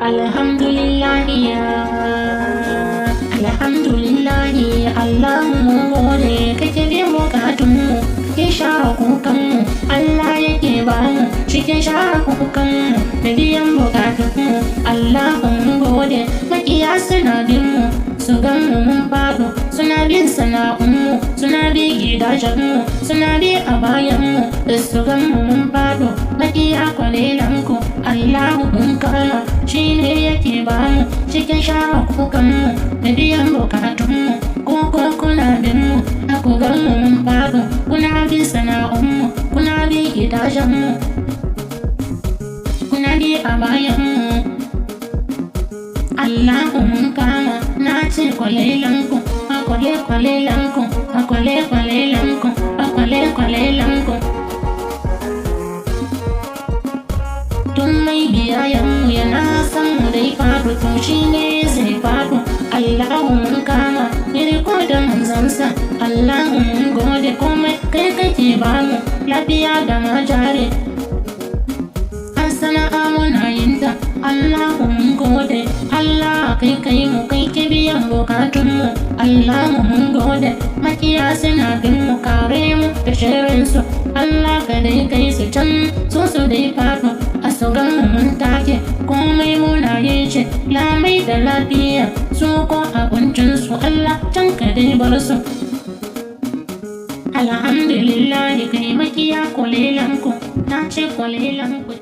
Alhamdulillahi Alhamdulillahi Allah mun gode kake bi bukatunmu kake share kukanmu Allah yake ba mu cikin share kukanmu da biyan bukatunmu Allah mun gode makiya suna bin mu su gan mu mun fado suna bin sana'unmu suna bi gidajenmu suna bi a bayanmu da su gan mu mun fado makiya kwalelanku Allah mun kara shi ne yake ba mu cikin share kukanmu da biyan bukatunmu ko kuna bin mu a ku gan mu mun fado kuna bi sana'unmu kuna bi gidajenmu kuna bi a bayanmu Allah mun kama na ce kwalelanku kwalelanku kwalelanku kwalelanku tun mai biyayenmu yana san mu dai faɗo to shi ne zai faɗo Allahu mun kama ya ko da manzansa Allahu mun gode komai kai kake bamu lafiya da majare an sana'a muna yin ta Allahu mun gode Allah kai mu kai ke biyan bukatunmu Allahu mun gode makiya suna bin mu kare mu da shirinsu Allah ka dai kai su can su dai faɗo a su gan mun take komai muna yin shi lamai da lafiya su ko abincinsu Allah can ka dai bar su Alhamdulillah kai makiya kwalelanku na ce kwalelanku